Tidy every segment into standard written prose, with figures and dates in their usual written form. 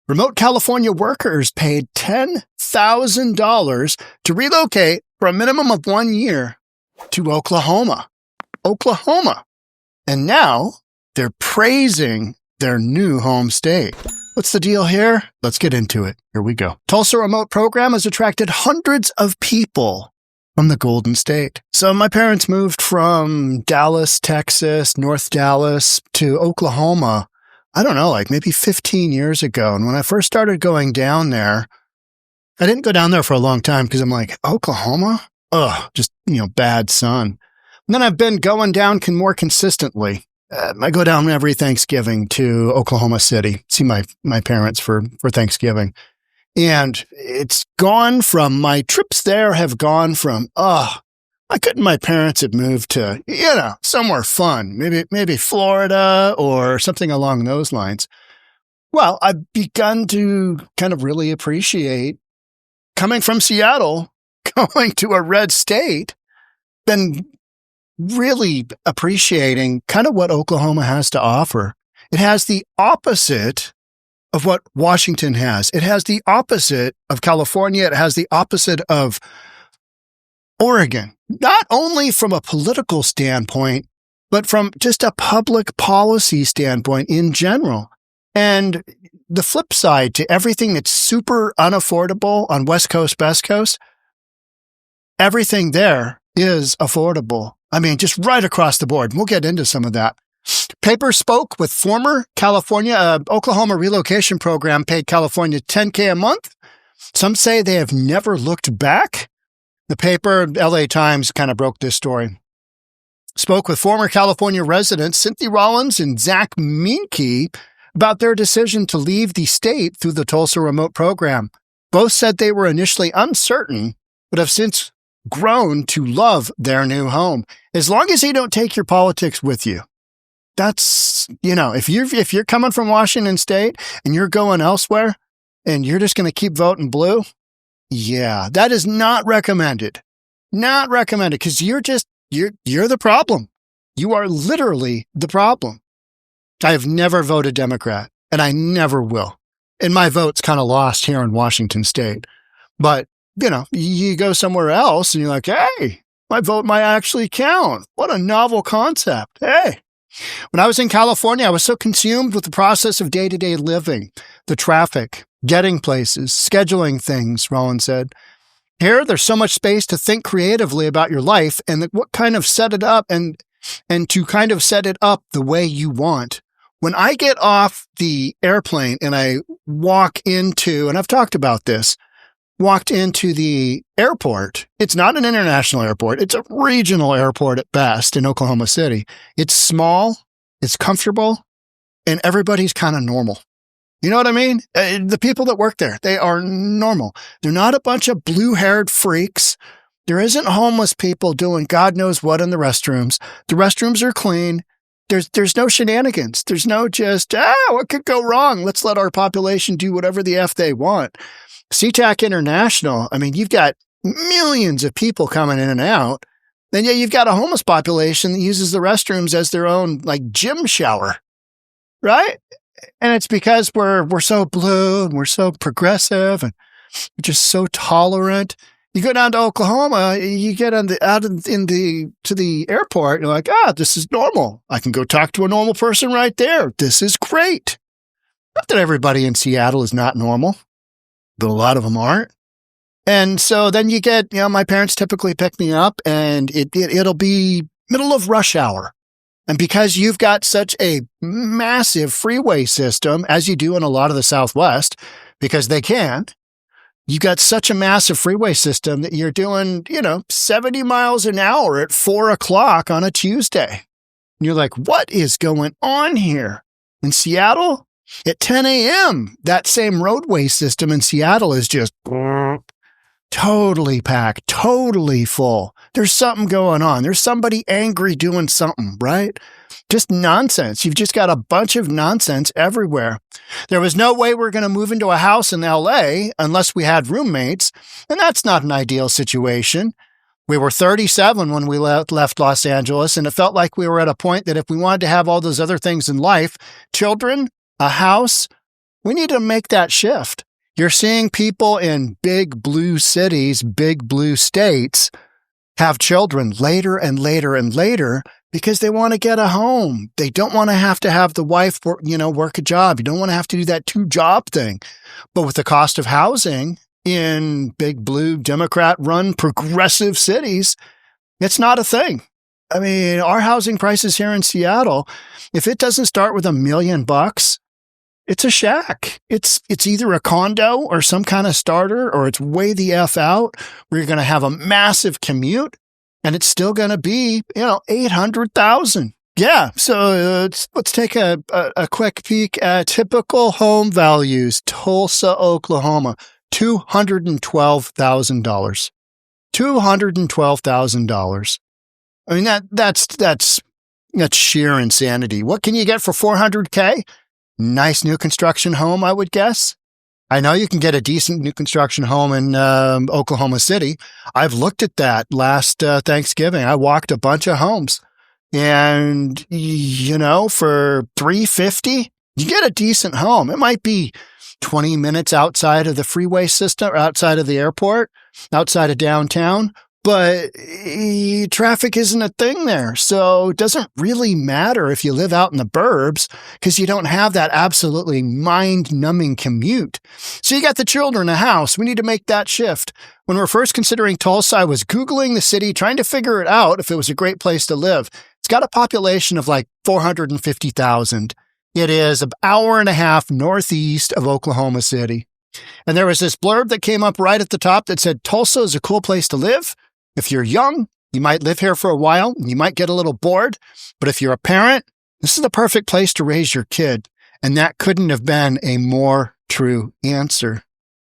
Remote California workers paid $10,000 to relocate for a minimum of 1 year to Oklahoma. And now they're praising their new home state. What's the deal here? Let's get into it. Here we go. Tulsa Remote program has attracted hundreds of people from the Golden State. So my parents moved from Dallas, Texas, North Dallas to Oklahoma, I don't know, like maybe 15 years ago. And when I first started going down there, I didn't go down there for a long time because I'm like, Oklahoma? Ugh, just, bad sun. And then I've been going down more consistently. I go down every Thanksgiving to Oklahoma City, see my parents for Thanksgiving. And it's gone from, my trips there have gone from, why couldn't my parents have moved to, somewhere fun, maybe Florida or something along those lines. Well, I've begun to kind of really appreciate coming from Seattle, going to a red state, been really appreciating kind of what Oklahoma has to offer. It has the opposite of what Washington has. It has the opposite of California. It has the opposite of Oregon, not only from a political standpoint, but from just a public policy standpoint in general. And the flip side to everything that's super unaffordable on West Coast, Best Coast, everything there is affordable. I mean, just right across the board. We'll get into some of that. Paper spoke with former Oklahoma relocation program paid California $10K a month. Some say they have never looked back. The paper, LA Times, kind of broke this story. Spoke with former California residents Cynthia Rollins and 𝗥𝗘𝗔𝗦𝗢𝗥𝗘𝗦 about their decision to leave the state through the Tulsa Remote program. Both said they were initially uncertain, but have since grown to love their new home. As long as you don't take your politics with you. That's, if you're coming from Washington State and you're going elsewhere and you're just going to keep voting blue, yeah, that is not recommended. Not recommended because you're the problem. You are literally the problem. I have never voted Democrat and I never will. And my vote's kind of lost here in Washington State. But, you go somewhere else and you're like, hey, my vote might actually count. What a novel concept. Hey. When I was in California, I was so consumed with the process of day-to-day living, the traffic, getting places, scheduling things, Rollins said. Here, there's so much space to think creatively about your life and what kind of set it up and to kind of set it up the way you want. When I get off the airplane and I walk into, and I've talked about this, walked into the airport. It's not an international airport. It's a regional airport at best in Oklahoma City. It's small, it's comfortable, and everybody's kind of normal. You know what I mean? The people that work there, they are normal. They're not a bunch of blue-haired freaks. There isn't homeless people doing God knows what in the restrooms. The restrooms are clean. There's no shenanigans. There's no just, what could go wrong? Let's let our population do whatever the F they want. SeaTac International, I mean, you've got millions of people coming in and out. Then you've got a homeless population that uses the restrooms as their own gym shower, right? And it's because we're so blue and we're so progressive and we're just so tolerant. You go down to Oklahoma, you get to the airport, you're like, this is normal. I can go talk to a normal person right there. This is great. Not that everybody in Seattle is not normal, but a lot of them aren't. And so then you get, my parents typically pick me up and it'll be middle of rush hour. And because you've got such a massive freeway system, as you do in a lot of the Southwest, because they can, you got such a massive freeway system that you're doing, 70 miles an hour at 4:00 on a Tuesday. And you're like, what is going on here? In Seattle? At 10 a.m., that same roadway system in Seattle is just totally packed, totally full. There's something going on. There's somebody angry doing something, right? Just nonsense. You've just got a bunch of nonsense everywhere. There was no way we're going to move into a house in LA unless we had roommates, and that's not an ideal situation. We were 37 when we left Los Angeles, and it felt like we were at a point that if we wanted to have all those other things in life, children, a house, We need to make that shift. You're seeing people in big blue cities, big blue states have children later and later and later because they want to get a home. They don't want to have the wife work a job. You don't want to have to do that two-job thing. But with the cost of housing in big blue Democrat-run progressive cities, it's not a thing. I mean, our housing prices here in Seattle, if it doesn't start with $1 million, it's a shack. It's either a condo or some kind of starter, or it's way the F out where you're going to have a massive commute and it's still going to be, $800,000. Yeah. So let's take a quick peek at typical home values. Tulsa, Oklahoma, $212,000. $212,000. I mean, that's sheer insanity. What can you get for $400K? Nice new construction home, I would guess. I know you can get a decent new construction home in Oklahoma City. I've looked at that last Thanksgiving. I walked a bunch of homes, and for $350, you get a decent home. It might be 20 minutes outside of the freeway system, or outside of the airport, outside of downtown. But traffic isn't a thing there. So it doesn't really matter if you live out in the burbs because you don't have that absolutely mind-numbing commute. So you got the children, a house. We need to make that shift. When we're first considering Tulsa, I was Googling the city, trying to figure it out if it was a great place to live. It's got a population of like 450,000. It is an hour and a half northeast of Oklahoma City. And there was this blurb that came up right at the top that said, Tulsa is a cool place to live. If you're young, you might live here for a while and you might get a little bored. But if you're a parent, this is the perfect place to raise your kid. And that couldn't have been a more true answer.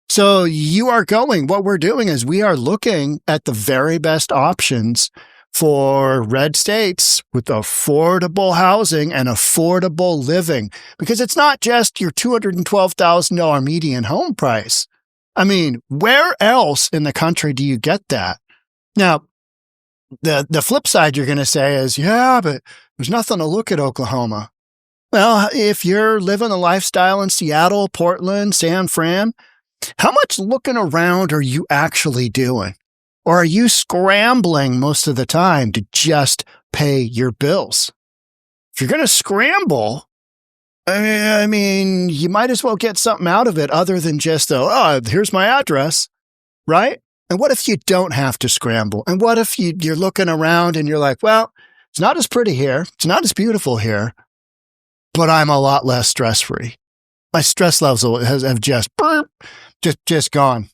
So what we're doing is we are looking at the very best options for red states with affordable housing and affordable living. Because it's not just your $212,000 median home price. I mean, where else in the country do you get that? Now, the flip side you're going to say is, yeah, but there's nothing to look at Oklahoma. Well, if you're living a lifestyle in Seattle, Portland, San Fran, how much looking around are you actually doing? Or are you scrambling most of the time to just pay your bills? If you're going to scramble, I mean, you might as well get something out of it other than just, here's my address, right? And what if you don't have to scramble? And what if you're looking around and you're like, well, it's not as pretty here. It's not as beautiful here, but I'm a lot less stress-free. My stress levels have just gone.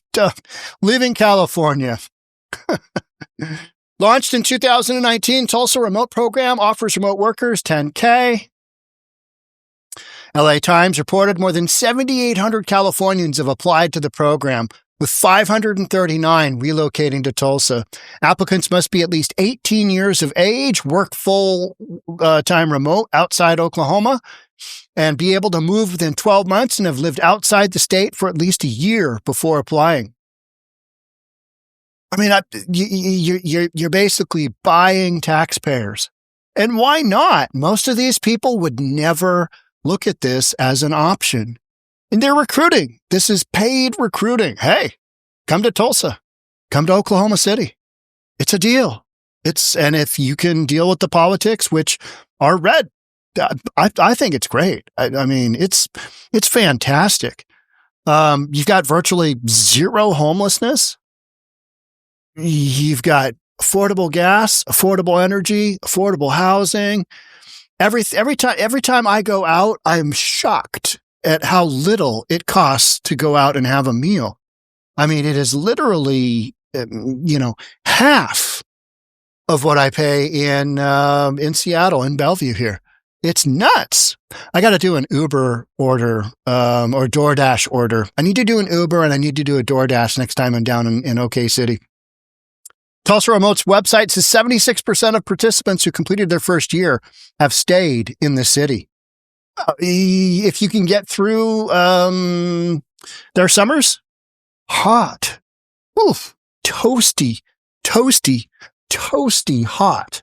Leaving California. Launched in 2019, Tulsa Remote program offers remote workers $10K. LA Times reported more than 7,800 Californians have applied to the program, with 539 relocating to Tulsa. Applicants must be at least 18 years of age, work full-time remote outside Oklahoma, and be able to move within 12 months and have lived outside the state for at least a year before applying. I mean, you're basically buying taxpayers. And why not? Most of these people would never look at this as an option. And they're recruiting. This is paid recruiting. Hey, come to Tulsa. Come to Oklahoma City. It's a deal. And if you can deal with the politics, which are red, I think it's great. I mean, it's fantastic. You've got virtually zero homelessness. You've got affordable gas, affordable energy, affordable housing. Every time I go out, I'm shocked at how little it costs to go out and have a meal. I mean, it is literally, half of what I pay in Seattle, in Bellevue here. It's nuts. I got to do an Uber order, or DoorDash order. I need to do an Uber and I need to do a DoorDash next time I'm down in OK City. Tulsa Remote's website says 76% of participants who completed their first year have stayed in the city. If you can get through their summers, hot, oof, toasty hot.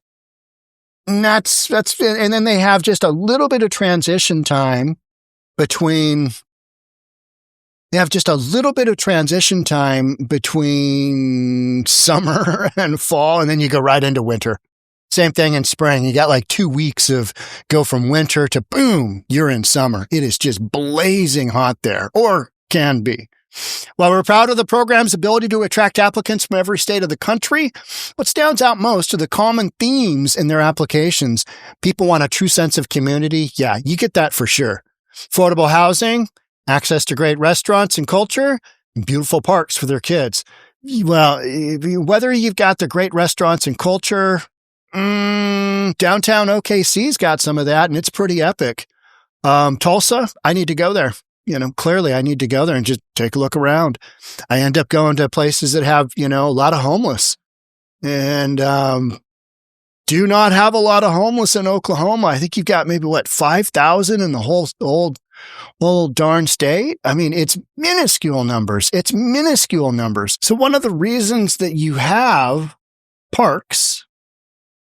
And and then they have just a little bit of transition time between They have just a little bit of transition time between summer and fall, and then you go right into winter. Same thing in spring. You got like 2 weeks of go from winter to boom, you're in summer. It is just blazing hot there, or can be. While we're proud of the program's ability to attract applicants from every state of the country, what stands out most are the common themes in their applications. People want a true sense of community. Yeah, you get that for sure. Affordable housing, access to great restaurants and culture, and beautiful parks for their kids. Well, whether you've got the great restaurants and culture, downtown OKC's got some of that, and it's pretty epic. Tulsa, I need to go there. Clearly I need to go there and just take a look around. I end up going to places that have, a lot of homeless, and do not have a lot of homeless in Oklahoma. I think you've got maybe 5,000 in the whole darn state. I mean, it's minuscule numbers. So one of the reasons that you have parks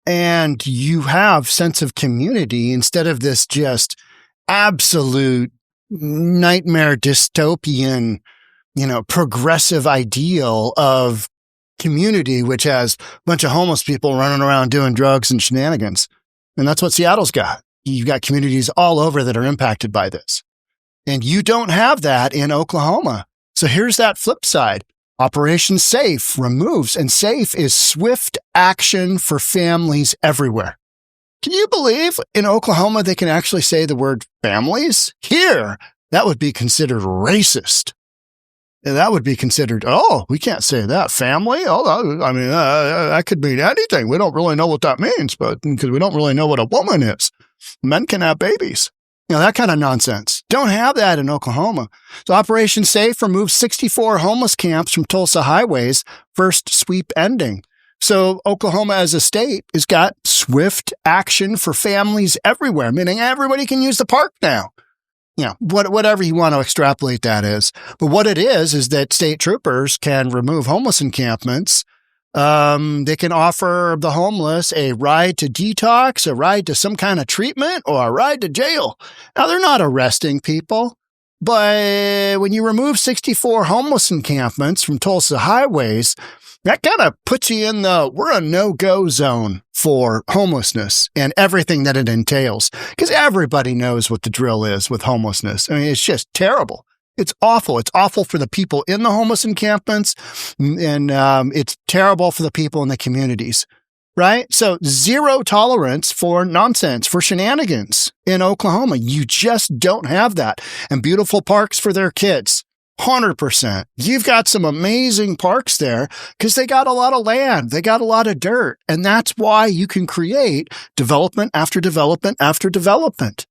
and you have sense of community instead of this just absolute nightmare dystopian, progressive ideal of community, which has a bunch of homeless people running around doing drugs and shenanigans. And that's what Seattle's got. You've got communities all over that are impacted by this. And you don't have that in Oklahoma. So here's that flip side. Operation SAFE removes, and SAFE is swift action for families everywhere. Can you believe in Oklahoma they can actually say the word families? Here, that would be considered racist. That would be considered, we can't say that. Family? That could mean anything. We don't really know what that means, but because we don't really know what a woman is. Men can have babies. That kind of nonsense. Don't have that in Oklahoma. So Operation SAFE removes 64 homeless camps from Tulsa highways, first sweep ending. So Oklahoma as a state has got swift action for families everywhere, meaning everybody can use the park now. Whatever you want to extrapolate that is. But what it is that state troopers can remove homeless encampments. They can offer the homeless a ride to detox, a ride to some kind of treatment, or a ride to jail. Now, they're not arresting people, but when you remove 64 homeless encampments from Tulsa highways, that kind of puts you in we're a no-go zone for homelessness and everything that it entails. Because everybody knows what the drill is with homelessness. I mean, it's just terrible. It's awful. It's awful for the people in the homeless encampments, and it's terrible for the people in the communities, right? So zero tolerance for nonsense, for shenanigans in Oklahoma. You just don't have that. And beautiful parks for their kids. 100%. You've got some amazing parks there because they got a lot of land. They got a lot of dirt. And that's why you can create development after development after development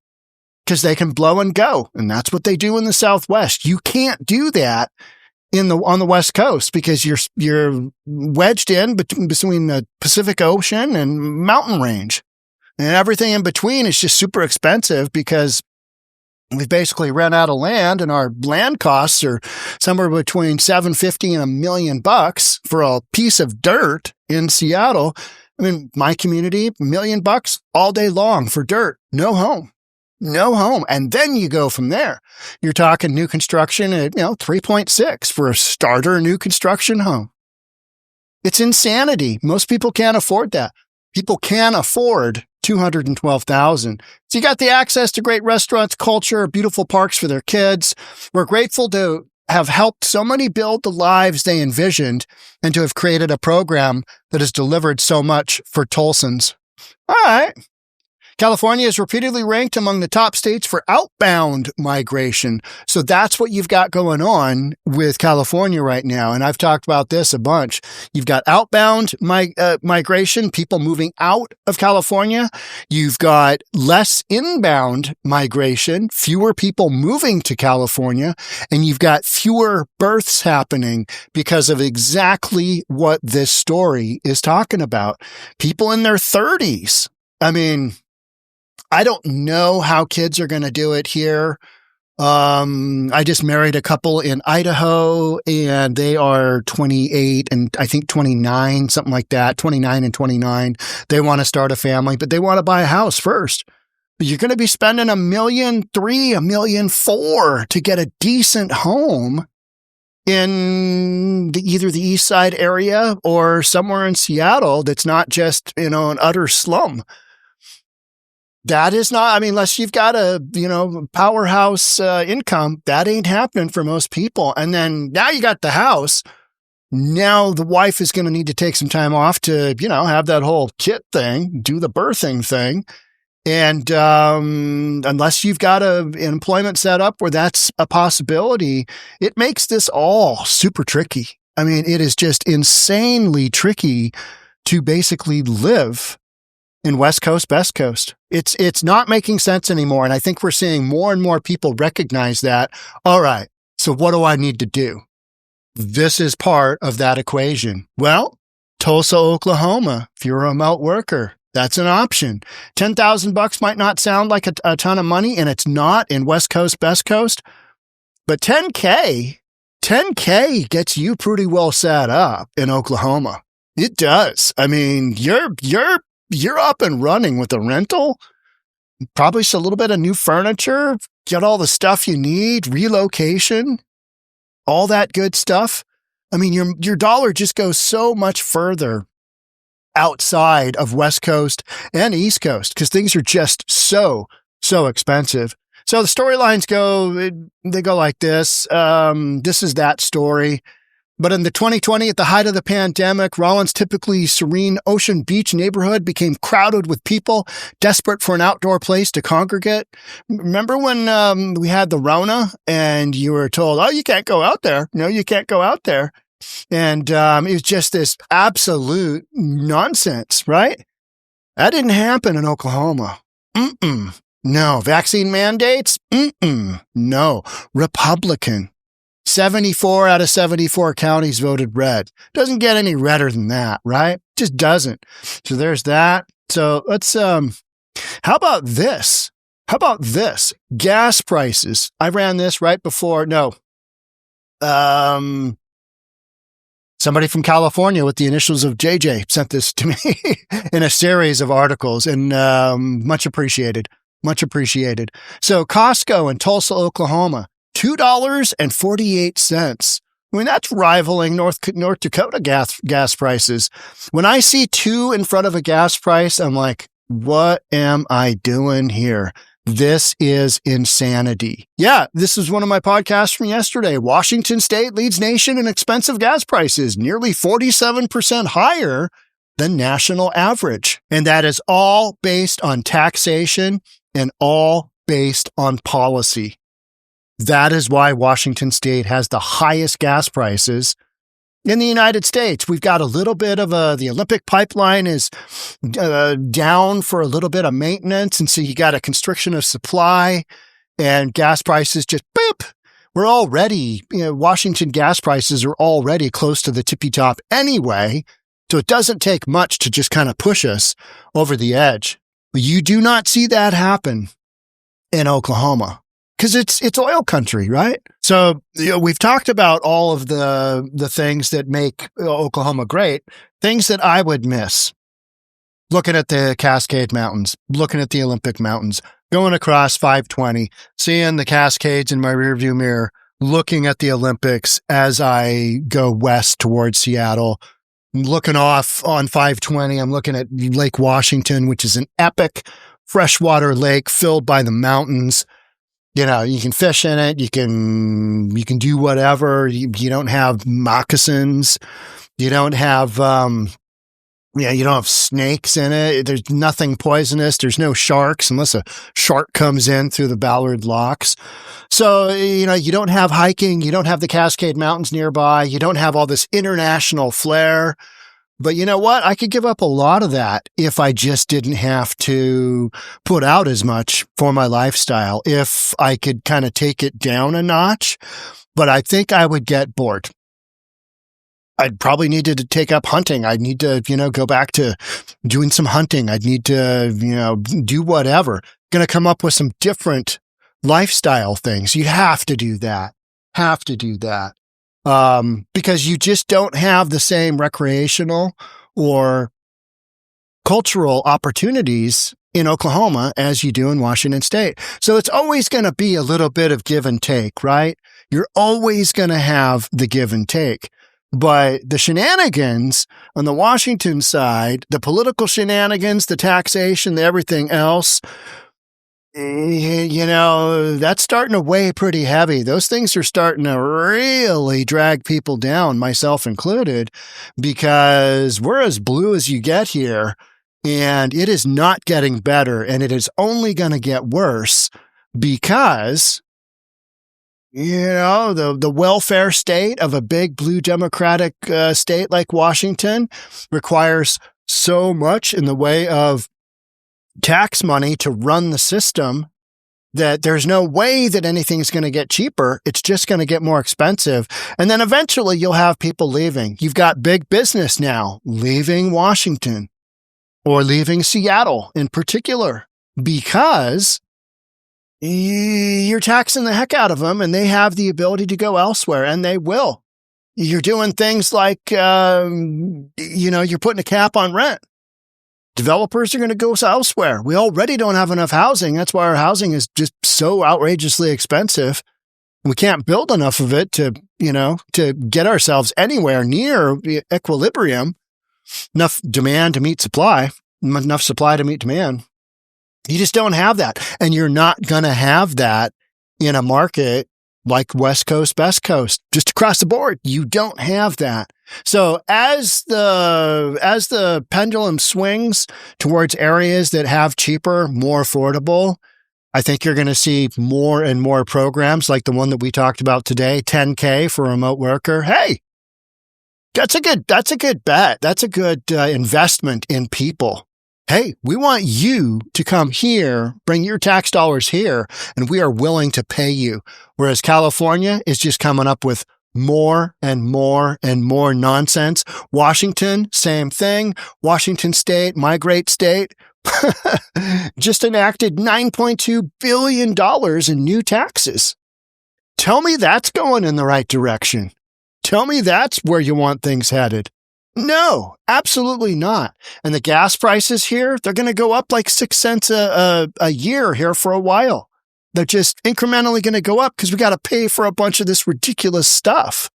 because they can blow and go. And that's what they do in the Southwest. You can't do that on the West Coast because you're wedged in between the Pacific Ocean and mountain range. And everything in between is just super expensive because we've basically run out of land, and our land costs are somewhere between $750 and $1 million for a piece of dirt in Seattle. I mean, my community, $1 million all day long for dirt. No home. And then you go from there. You're talking new construction at, 3.6 for a starter new construction home. It's insanity. Most people can't afford that. People can afford $212,000. So you got the access to great restaurants, culture, beautiful parks for their kids. We're grateful to have helped so many build the lives they envisioned and to have created a program that has delivered so much for Tulsans. All right. California is repeatedly ranked among the top states for outbound migration. So that's what you've got going on with California right now. And I've talked about this a bunch. You've got outbound migration, people moving out of California. You've got less inbound migration, fewer people moving to California. And you've got fewer births happening because of exactly what this story is talking about. People in their 30s. I mean, I don't know how kids are going to do it here. I just married a couple in Idaho, and they are 28 and I think 29, something like that, 29 and 29. They want to start a family, but they want to buy a house first. You're going to be spending $1.3 million, $1.4 million to get a decent home in either the East Side area or somewhere in Seattle that's not just, an utter slum. That is not, unless you've got a, powerhouse income, that ain't happening for most people. And then now you got the house. Now the wife is going to need to take some time off to, have that whole kit thing, do the birthing thing. And unless you've got an employment set up where that's a possibility, it makes this all super tricky. It is just insanely tricky to basically live in West Coast, Best Coast. It's not making sense anymore. And I think we're seeing more and more people recognize that. All right, so what do I need to do? This is part of that equation. Well, Tulsa, Oklahoma, if you're a remote worker, that's an option. $10,000 might not sound like a ton of money, and it's not in West Coast, Best Coast, but $10K gets you pretty well set up in Oklahoma. It does. You're up and running with a rental, probably a little bit of new furniture, get all the stuff you need, relocation, all that good stuff. Your dollar just goes so much further outside of West Coast and East Coast because things are just so expensive. So the storylines they go like this. This is that story. But in the 2020, at the height of the pandemic, Rollins' typically serene Ocean Beach neighborhood became crowded with people desperate for an outdoor place to congregate. Remember when we had the Rona and you were told, oh, you can't go out there. No, you can't go out there. And it was just this absolute nonsense, right? That didn't happen in Oklahoma. No. Vaccine mandates? No. Republican. 74 out of 74 counties voted red. Doesn't get any redder than that, right? Just doesn't. So there's that. So let's, how about this? Gas prices. I ran this right before. No. Somebody from California with the initials of JJ sent this to me in a series of articles, and much appreciated. So Costco in Tulsa, Oklahoma, $2.48. That's rivaling North Dakota gas prices. When I see 2 in front of a gas price, I'm like, what am I doing here? This is insanity. Yeah, this is one of my podcasts from yesterday. Washington State leads nation in expensive gas prices, nearly 47% higher than national average. And that is all based on taxation and all based on policy. That is why Washington State has the highest gas prices in the United States. We've got a little bit of the Olympic pipeline is down for a little bit of maintenance. And so you got a constriction of supply and gas prices just boop. We're already, Washington gas prices are already close to the tippy top anyway. So it doesn't take much to just kind of push us over the edge. But you do not see that happen in Oklahoma. Because it's oil country, right? So we've talked about all of the things that make Oklahoma great, things that I would miss. Looking at the Cascade Mountains, looking at the Olympic Mountains, going across 520, seeing the Cascades in my rearview mirror, looking at the Olympics as I go west towards Seattle, looking off on 520. I'm looking at Lake Washington, which is an epic freshwater lake filled by the mountains. You can fish in it. You can do whatever. You don't have moccasins. You don't have, you don't have snakes in it. There's nothing poisonous. There's no sharks unless a shark comes in through the Ballard locks. So, you don't have hiking. You don't have the Cascade Mountains nearby. You don't have all this international flair. But you know what? I could give up a lot of that if I just didn't have to put out as much for my lifestyle, if I could kind of take it down a notch. But I think I would get bored. I'd probably need to take up hunting. I'd need to, go back to doing some hunting. I'd need to, do whatever. Going to come up with some different lifestyle things. You have to do that. Because you just don't have the same recreational or cultural opportunities in Oklahoma as you do in Washington State. So it's always going to be a little bit of give and take, right? You're always going to have the give and take. But the shenanigans on the Washington side, the political shenanigans, the taxation, the everything else, that's starting to weigh pretty heavy. Those things are starting to really drag people down, myself included, because we're as blue as you get here, and it is not getting better, and it is only going to get worse because, the welfare state of a big blue Democratic state like Washington requires so much in the way of tax money to run the system that there's no way that anything's going to get cheaper. It's just going to get more expensive. And then eventually you'll have people leaving. You've got big business now leaving Washington or leaving Seattle in particular because you're taxing the heck out of them and they have the ability to go elsewhere, and they will. You're doing things like, you're putting a cap on rent. Developers are going to go elsewhere. We already don't have enough housing. That's why our housing is just so outrageously expensive. We can't build enough of it to get ourselves anywhere near equilibrium. Enough demand to meet supply, enough supply to meet demand. You just don't have that. And you're not going to have that in a market like West Coast, Best Coast, just across the board. You don't have that. So as the pendulum swings towards areas that have cheaper, more affordable, I think you're going to see more and more programs like the one that we talked about today, $10K for a remote worker. Hey, that's a good bet. That's a good investment in people. Hey, we want you to come here, bring your tax dollars here, and we are willing to pay you. Whereas California is just coming up with more and more and more nonsense. Washington, same thing. Washington State, my great state, just enacted $9.2 billion in new taxes. Tell me that's going in the right direction. Tell me that's where you want things headed. No, absolutely not. And the gas prices here, they're going to go up like 6 cents a year here for a while. They're just incrementally going to go up because we got to pay for a bunch of this ridiculous stuff.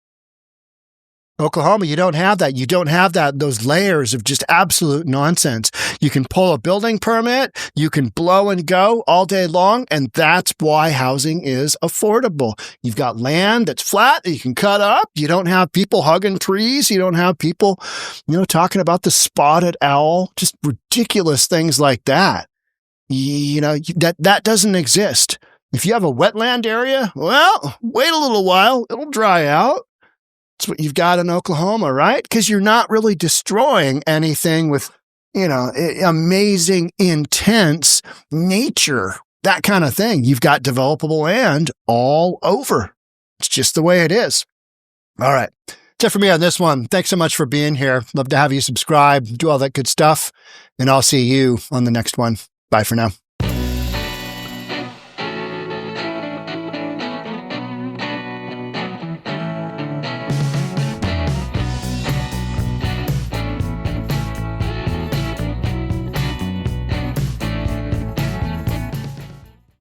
Oklahoma, you don't have that. You don't have those layers of just absolute nonsense. You can pull a building permit, you can blow and go all day long, and that's why housing is affordable. You've got land that's flat that you can cut up. You don't have people hugging trees. You don't have people, talking about the spotted owl, just ridiculous things like that. That doesn't exist. If you have a wetland area, well, wait a little while. It'll dry out. That's what you've got in Oklahoma, right? Because you're not really destroying anything with, amazing, intense nature, that kind of thing. You've got developable land all over. It's just the way it is. All right. That's it for me on this one. Thanks so much for being here. Love to have you subscribe, do all that good stuff, and I'll see you on the next one. Bye for now.